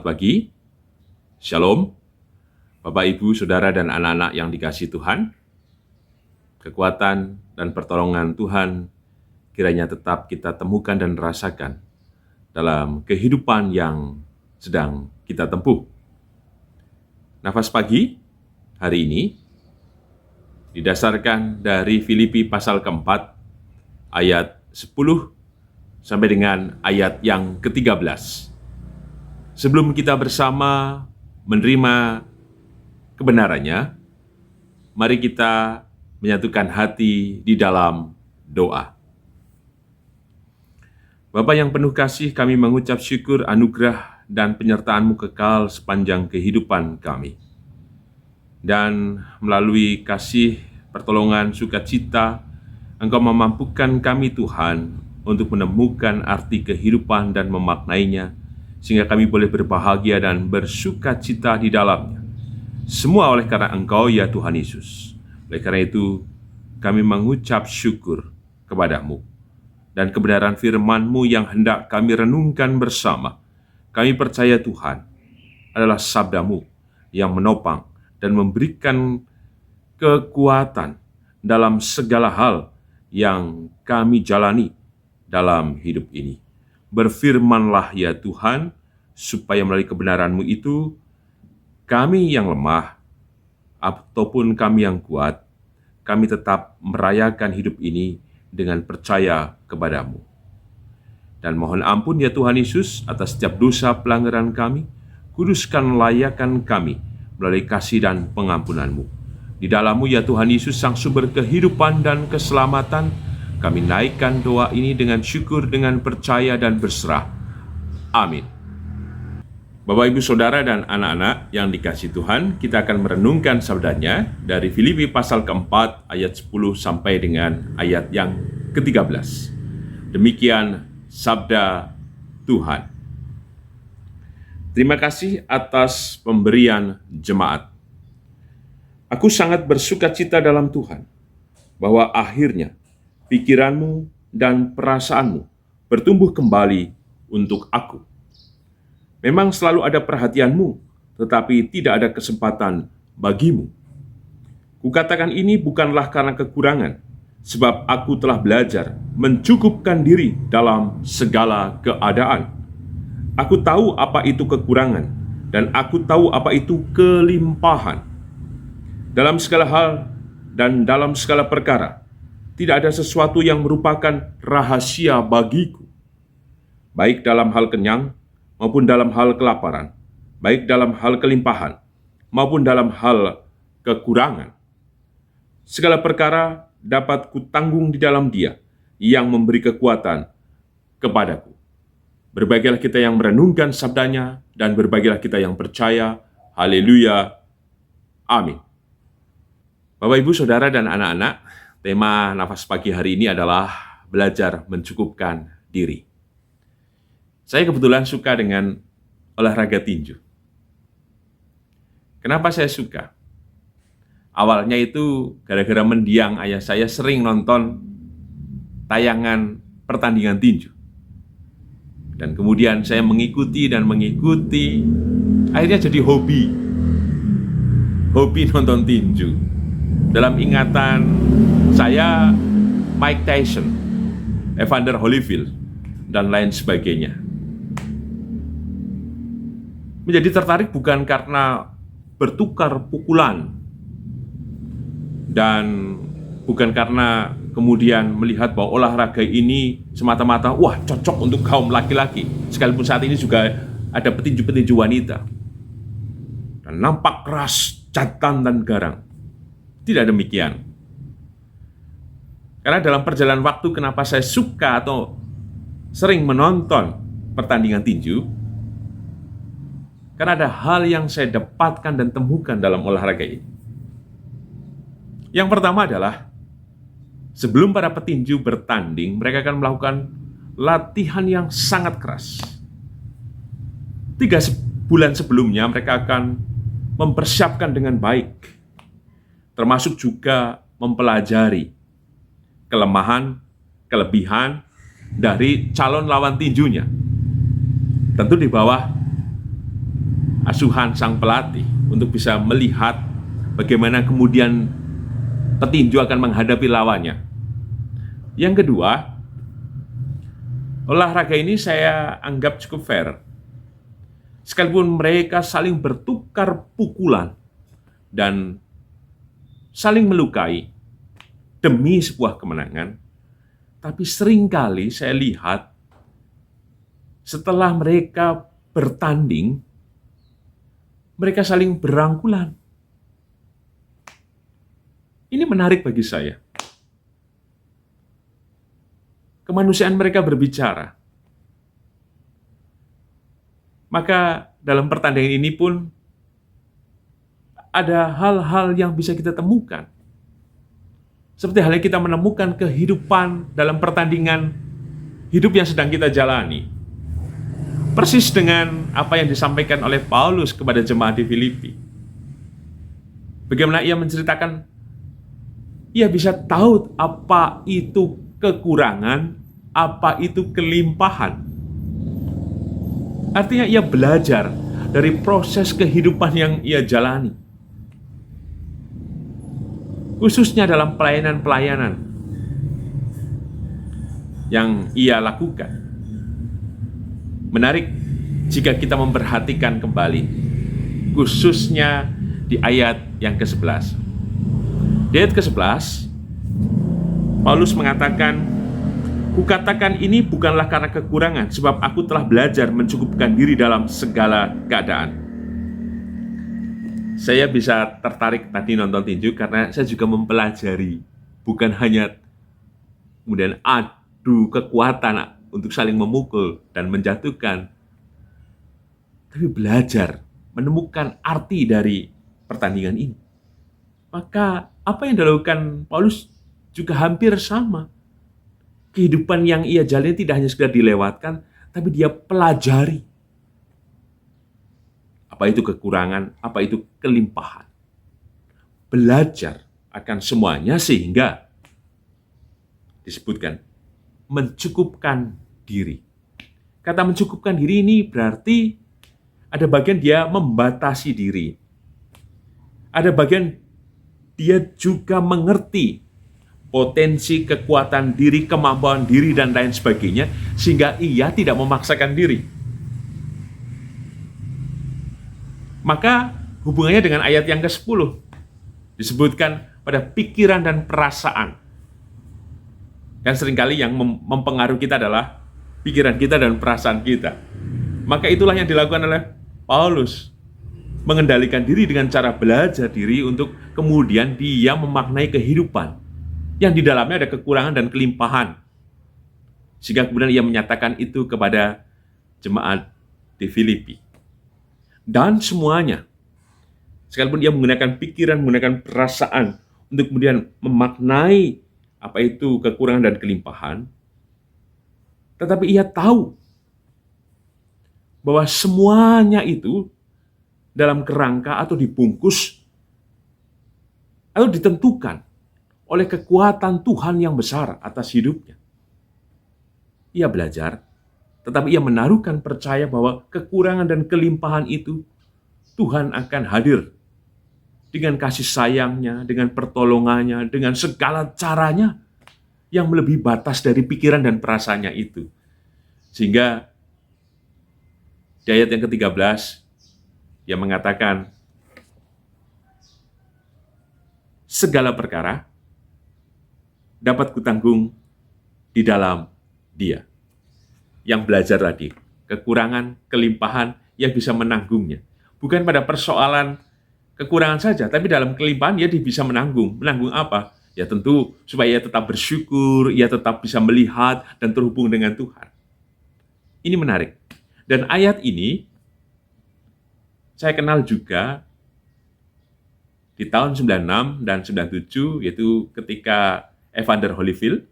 Selamat pagi, Shalom, Bapak, Ibu, Saudara, dan anak-anak yang dikasihi Tuhan. Kekuatan dan pertolongan Tuhan kiranya tetap kita temukan dan rasakan dalam kehidupan yang sedang kita tempuh. Nafas pagi hari ini didasarkan dari Filipi pasal keempat, ayat 10 sampai dengan ayat yang ke-13. Sebelum kita bersama menerima kebenarannya, mari kita menyatukan hati di dalam doa. Bapa yang penuh kasih, kami mengucap syukur, anugerah, dan penyertaan-Mu kekal sepanjang kehidupan kami. Dan melalui kasih, pertolongan, sukacita, Engkau memampukan kami Tuhan untuk menemukan arti kehidupan dan memaknainya, sehingga kami boleh berbahagia dan bersukacita di dalamnya. Semua oleh karena Engkau, ya Tuhan Yesus. Oleh karena itu, kami mengucap syukur kepada-Mu. Dan kebenaran firman-Mu yang hendak kami renungkan bersama, kami percaya Tuhan adalah sabda-Mu yang menopang dan memberikan kekuatan dalam segala hal yang kami jalani dalam hidup ini. Berfirmanlah ya Tuhan, supaya melalui kebenaran-Mu itu, kami yang lemah, ataupun kami yang kuat, kami tetap merayakan hidup ini dengan percaya kepada-Mu. Dan mohon ampun ya Tuhan Yesus atas setiap dosa pelanggaran kami, kuduskan layakan kami melalui kasih dan pengampunan-Mu. Di dalam-Mu ya Tuhan Yesus, sang sumber kehidupan dan keselamatan, kami naikkan doa ini dengan syukur, dengan percaya dan berserah. Amin. Bapak, Ibu, Saudara, dan anak-anak yang dikasihi Tuhan, kita akan merenungkan sabdanya dari Filipi pasal keempat ayat 10 sampai dengan ayat yang ke-13. Demikian sabda Tuhan. Terima kasih atas pemberian jemaat. Aku sangat bersukacita dalam Tuhan, bahwa akhirnya pikiranmu dan perasaanmu bertumbuh kembali untuk aku. Memang selalu ada perhatianmu, tetapi tidak ada kesempatan bagimu. Kukatakan ini bukanlah karena kekurangan, sebab aku telah belajar mencukupkan diri dalam segala keadaan. Aku tahu apa itu kekurangan, dan aku tahu apa itu kelimpahan. Dalam segala hal dan dalam segala perkara, tidak ada sesuatu yang merupakan rahasia bagiku, baik dalam hal kenyang maupun dalam hal kelaparan, baik dalam hal kelimpahan maupun dalam hal kekurangan. Segala perkara dapat kutanggung di dalam Dia yang memberi kekuatan kepadaku. Berbahagialah kita yang merenungkan sabdanya, dan berbahagialah kita yang percaya. Haleluya. Amin. Bapak, Ibu, Saudara, dan anak-anak, tema nafas pagi hari ini adalah belajar mencukupkan diri. Saya kebetulan suka dengan olahraga tinju. Kenapa saya suka? Awalnya itu gara-gara mendiang ayah saya sering nonton tayangan pertandingan tinju. Dan kemudian saya mengikuti, akhirnya jadi hobi nonton tinju. Dalam ingatan saya, Mike Tyson, Evander Holyfield, dan lain sebagainya. Menjadi tertarik bukan karena bertukar pukulan, dan bukan karena kemudian melihat bahwa olahraga ini semata-mata, wah, cocok untuk kaum laki-laki. Sekalipun saat ini juga ada petinju-petinju wanita. Dan nampak keras, jantan, dan garang. Tidak demikian. Karena dalam perjalanan waktu, kenapa saya suka atau sering menonton pertandingan tinju? Karena ada hal yang saya dapatkan dan temukan dalam olahraga ini. Yang pertama adalah, sebelum para petinju bertanding, mereka akan melakukan latihan yang sangat keras. 3 bulan sebelumnya mereka akan mempersiapkan dengan baik, termasuk juga mempelajari kelemahan, kelebihan dari calon lawan tinjunya. Tentu di bawah asuhan sang pelatih untuk bisa melihat bagaimana kemudian petinju akan menghadapi lawannya. Yang kedua, olahraga ini saya anggap cukup fair. Sekalipun mereka saling bertukar pukulan dan saling melukai demi sebuah kemenangan, tapi seringkali saya lihat setelah mereka bertanding, mereka saling berangkulan. Ini menarik bagi saya. Kemanusiaan mereka berbicara. Maka dalam pertandingan ini pun ada hal-hal yang bisa kita temukan. Seperti halnya kita menemukan kehidupan dalam pertandingan hidup yang sedang kita jalani. Persis dengan apa yang disampaikan oleh Paulus kepada jemaat di Filipi. Bagaimana ia menceritakan, ia bisa tahu apa itu kekurangan, apa itu kelimpahan. Artinya ia belajar dari proses kehidupan yang ia jalani. Khususnya dalam pelayanan-pelayanan yang ia lakukan. Menarik jika kita memperhatikan kembali, khususnya di ayat yang ke-11. Di ayat ke-11, Paulus mengatakan, "Kukatakan ini bukanlah karena kekurangan, sebab aku telah belajar mencukupkan diri dalam segala keadaan." Saya bisa tertarik tadi nonton tinju karena saya juga mempelajari, bukan hanya kemudian adu kekuatan untuk saling memukul dan menjatuhkan, tapi belajar menemukan arti dari pertandingan ini. Maka apa yang dilakukan Paulus juga hampir sama. Kehidupan yang ia jalani tidak hanya sekedar dilewatkan, tapi dia pelajari. Apa itu kekurangan, apa itu kelimpahan. Belajar akan semuanya sehingga disebutkan mencukupkan diri. Kata mencukupkan diri ini berarti ada bagian dia membatasi diri. Ada bagian dia juga mengerti potensi, kekuatan diri, kemampuan diri, dan lain sebagainya, sehingga ia tidak memaksakan diri. Maka hubungannya dengan ayat yang ke-10, disebutkan pada pikiran dan perasaan. Dan seringkali yang mempengaruhi kita adalah pikiran kita dan perasaan kita. Maka itulah yang dilakukan oleh Paulus, mengendalikan diri dengan cara belajar diri untuk kemudian dia memaknai kehidupan yang di dalamnya ada kekurangan dan kelimpahan. Sehingga kemudian ia menyatakan itu kepada jemaat di Filipi. Dan semuanya, sekalipun ia menggunakan pikiran, menggunakan perasaan untuk kemudian memaknai apa itu kekurangan dan kelimpahan, tetapi ia tahu bahwa semuanya itu dalam kerangka atau dibungkus atau ditentukan oleh kekuatan Tuhan yang besar atas hidupnya. Ia belajar, tetapi ia menaruhkan percaya bahwa kekurangan dan kelimpahan itu Tuhan akan hadir dengan kasih sayangnya, dengan pertolongannya, dengan segala caranya yang melebihi batas dari pikiran dan perasaannya itu. Sehingga di ayat yang ke-13, ia mengatakan, segala perkara dapat kutanggung di dalam Dia. Yang belajar tadi, kekurangan, kelimpahan yang bisa menanggungnya. Bukan pada persoalan kekurangan saja, tapi dalam kelimpahan ia bisa menanggung. Menanggung apa? Ya tentu supaya ia tetap bersyukur, ia tetap bisa melihat dan terhubung dengan Tuhan. Ini menarik. Dan ayat ini saya kenal juga di tahun 96 dan 97, yaitu ketika Evander Holyfield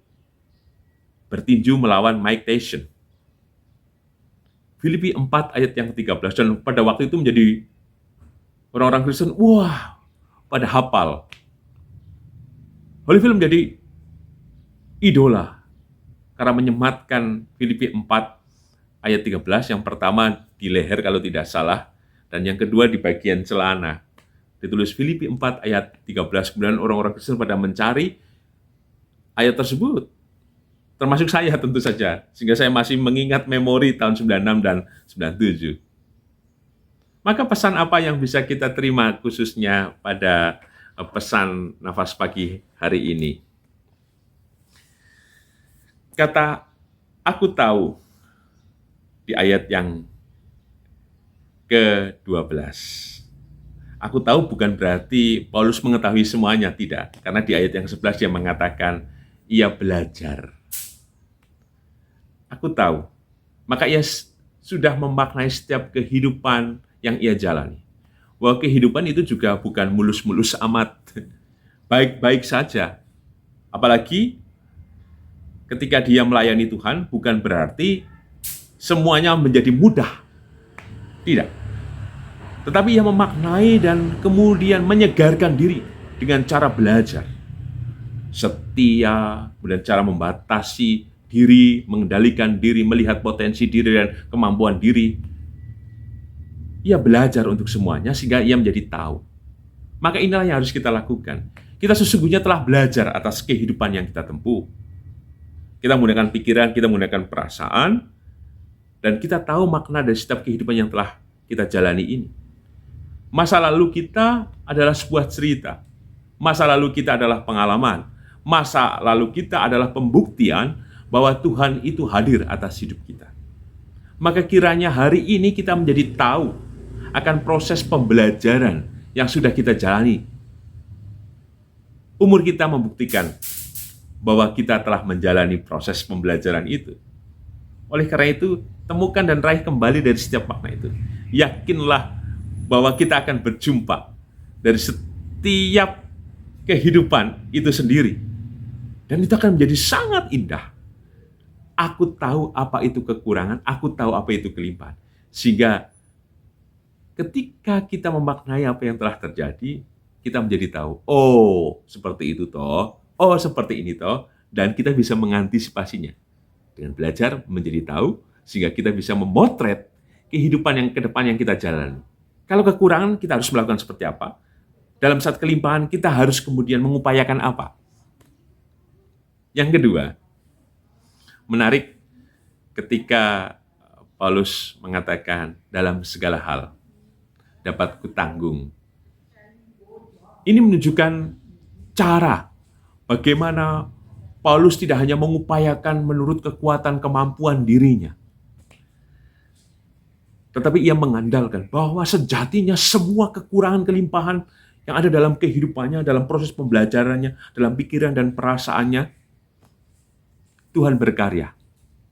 bertinju melawan Mike Tyson. Filipi 4 ayat yang ke-13, dan pada waktu itu menjadi orang-orang Kristen, wah, pada hafal. Holyfield menjadi idola karena menyematkan Filipi 4 ayat 13, yang pertama di leher kalau tidak salah, Dan yang kedua di bagian celana. Ditulis Filipi 4 ayat 13. Kemudian orang-orang Kristen pada mencari ayat tersebut. Termasuk saya tentu saja. Sehingga saya masih mengingat memori tahun 96 dan 97. Maka pesan apa yang bisa kita terima khususnya pada pesan nafas pagi hari ini? Kata aku tahu di ayat yang ke-12. Aku tahu bukan berarti Paulus mengetahui semuanya, tidak. Karena di ayat yang 11 dia mengatakan, ia belajar. Aku tahu. Maka ia sudah memaknai setiap kehidupan yang ia jalani. Bahwa kehidupan itu juga bukan mulus-mulus amat. Baik-baik saja. Apalagi ketika dia melayani Tuhan, bukan berarti semuanya menjadi mudah. Tidak. Tetapi ia memaknai dan kemudian menyegarkan diri dengan cara belajar. Setia, kemudian cara membatasi diri, mengendalikan diri, melihat potensi diri dan kemampuan diri. Ia belajar untuk semuanya sehingga ia menjadi tahu. Maka inilah yang harus kita lakukan. Kita sesungguhnya telah belajar atas kehidupan yang kita tempuh. Kita menggunakan pikiran, kita menggunakan perasaan, dan kita tahu makna dari setiap kehidupan yang telah kita jalani ini. Masa lalu kita adalah sebuah cerita. Masa lalu kita adalah pengalaman. Masa lalu kita adalah pembuktian bahwa Tuhan itu hadir atas hidup kita. Maka kiranya hari ini kita menjadi tahu akan proses pembelajaran yang sudah kita jalani. Umur kita membuktikan bahwa kita telah menjalani proses pembelajaran itu. Oleh karena itu, temukan dan raih kembali dari setiap makna itu. Yakinlah bahwa kita akan berjumpa dari setiap kehidupan itu sendiri. Dan itu akan menjadi sangat indah. Aku tahu apa itu kekurangan, aku tahu apa itu kelimpahan. Sehingga ketika kita memaknai apa yang telah terjadi, kita menjadi tahu, oh seperti itu toh, oh seperti ini toh, dan kita bisa mengantisipasinya. Dengan belajar menjadi tahu, sehingga kita bisa memotret kehidupan yang ke depan yang kita jalani. Kalau kekurangan, kita harus melakukan seperti apa? Dalam saat kelimpahan, kita harus kemudian mengupayakan apa? Yang kedua, menarik ketika Paulus mengatakan dalam segala hal dapat kutanggung. Ini menunjukkan cara bagaimana Paulus tidak hanya mengupayakan menurut kekuatan kemampuan dirinya, tetapi ia mengandalkan bahwa sejatinya semua kekurangan kelimpahan yang ada dalam kehidupannya, dalam proses pembelajarannya, dalam pikiran dan perasaannya, Tuhan berkarya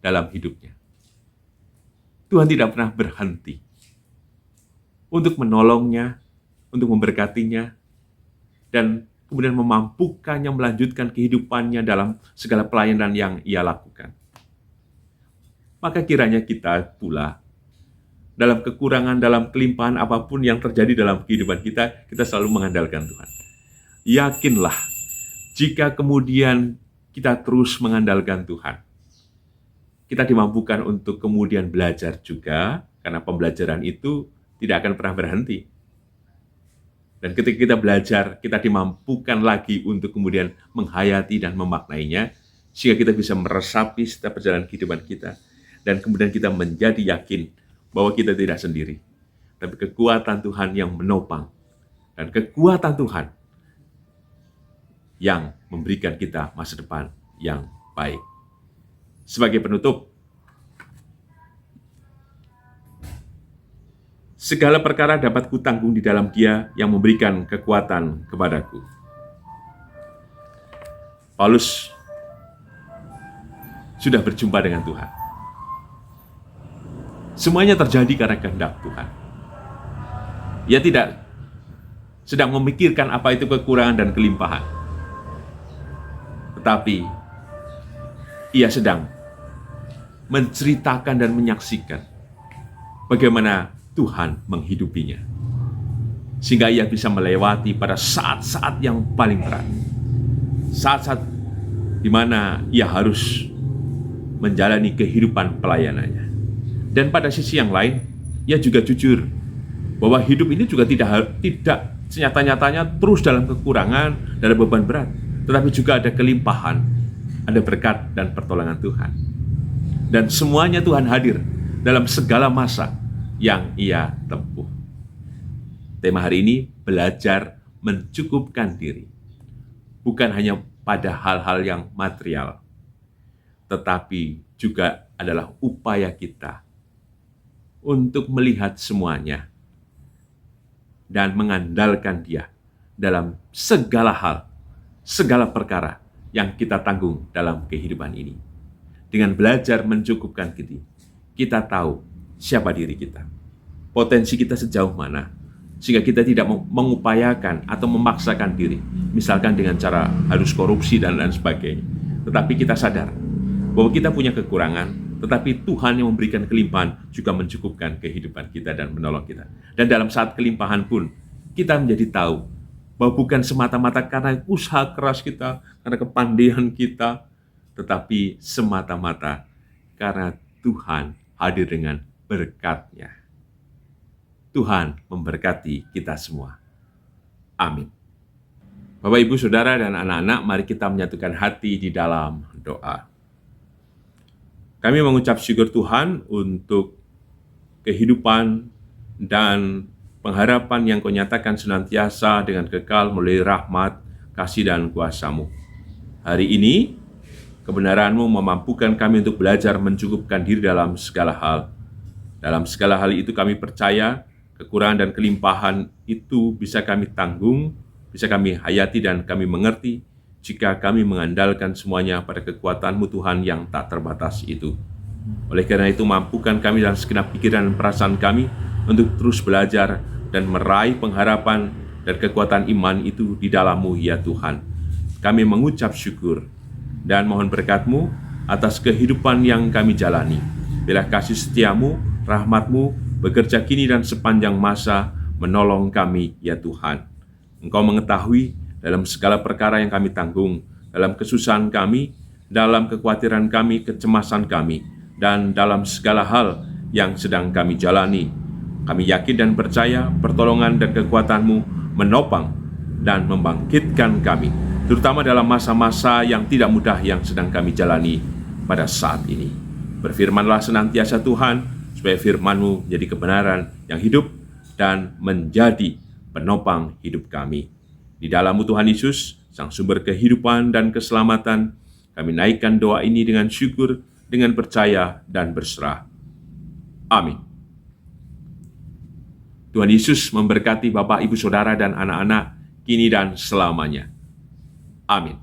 dalam hidupnya. Tuhan tidak pernah berhenti untuk menolongnya, untuk memberkatinya, dan kemudian memampukannya melanjutkan kehidupannya dalam segala pelayanan yang ia lakukan. Maka kiranya kita pula dalam kekurangan, dalam kelimpahan apapun yang terjadi dalam kehidupan kita, kita selalu mengandalkan Tuhan. Yakinlah, jika kemudian kita terus mengandalkan Tuhan, kita dimampukan untuk kemudian belajar juga, karena pembelajaran itu tidak akan pernah berhenti. Dan ketika kita belajar, kita dimampukan lagi untuk kemudian menghayati dan memaknainya, sehingga kita bisa meresapi setiap perjalanan kehidupan kita. Dan kemudian kita menjadi yakin bahwa kita tidak sendiri, tapi kekuatan Tuhan yang menopang, dan kekuatan Tuhan yang memberikan kita masa depan yang baik. Sebagai penutup, segala perkara dapat kutanggung di dalam Dia yang memberikan kekuatan kepadaku. Paulus sudah berjumpa dengan Tuhan. Semuanya terjadi karena kehendak Tuhan. Ia tidak sedang memikirkan apa itu kekurangan dan kelimpahan. Tetapi ia sedang menceritakan dan menyaksikan bagaimana Tuhan menghidupinya. Sehingga ia bisa melewati pada saat-saat yang paling berat. Saat-saat di mana ia harus menjalani kehidupan pelayanannya. Dan pada sisi yang lain, ia juga jujur bahwa hidup ini juga tidak senyata-nyatanya terus dalam kekurangan, dalam beban berat, tetapi juga ada kelimpahan, ada berkat dan pertolongan Tuhan. Dan semuanya Tuhan hadir dalam segala masa yang Ia tempuh. Tema hari ini, belajar mencukupkan diri. Bukan hanya pada hal-hal yang material, tetapi juga adalah upaya kita untuk melihat semuanya dan mengandalkan Dia dalam segala hal, segala perkara yang kita tanggung dalam kehidupan ini. Dengan belajar mencukupkan diri, kita tahu siapa diri kita, potensi kita sejauh mana, sehingga kita tidak mengupayakan atau memaksakan diri, misalkan dengan cara harus korupsi dan lain sebagainya. Tetapi kita sadar bahwa kita punya kekurangan, tetapi Tuhan yang memberikan kelimpahan juga mencukupkan kehidupan kita dan menolong kita. Dan dalam saat kelimpahan pun, kita menjadi tahu bahwa bukan semata-mata karena usaha keras kita, karena kepandaian kita, tetapi semata-mata karena Tuhan hadir dengan berkat-Nya. Tuhan memberkati kita semua. Amin. Bapak, Ibu, Saudara, dan anak-anak, mari kita menyatukan hati di dalam doa. Kami mengucap syukur Tuhan untuk kehidupan dan pengharapan yang Kau nyatakan senantiasa dengan kekal melalui rahmat, kasih, dan kuasa-Mu. Hari ini, kebenaran-Mu memampukan kami untuk belajar mencukupkan diri dalam segala hal. Dalam segala hal itu kami percaya, kekurangan dan kelimpahan itu bisa kami tanggung, bisa kami hayati dan kami mengerti jika kami mengandalkan semuanya pada kekuatan-Mu Tuhan yang tak terbatas itu. Oleh karena itu, mampukan kami dalam segenap pikiran dan perasaan kami untuk terus belajar dan meraih pengharapan dan kekuatan iman itu di dalam-Mu, ya Tuhan. Kami mengucap syukur dan mohon berkat-Mu atas kehidupan yang kami jalani. Biarlah kasih setia-Mu, rahmat-Mu bekerja kini dan sepanjang masa menolong kami, ya Tuhan. Engkau mengetahui dalam segala perkara yang kami tanggung, dalam kesusahan kami, dalam kekhawatiran kami, kecemasan kami, dan dalam segala hal yang sedang kami jalani. Kami yakin dan percaya pertolongan dan kekuatan-Mu menopang dan membangkitkan kami, terutama dalam masa-masa yang tidak mudah yang sedang kami jalani pada saat ini. Berfirmanlah senantiasa Tuhan, supaya firman-Mu menjadi kebenaran yang hidup dan menjadi penopang hidup kami. Di dalam-Mu Tuhan Yesus, Sang Sumber kehidupan dan keselamatan, kami naikkan doa ini dengan syukur, dengan percaya dan berserah. Amin. Tuhan Yesus memberkati Bapak, Ibu, Saudara, dan anak-anak kini dan selamanya. Amin.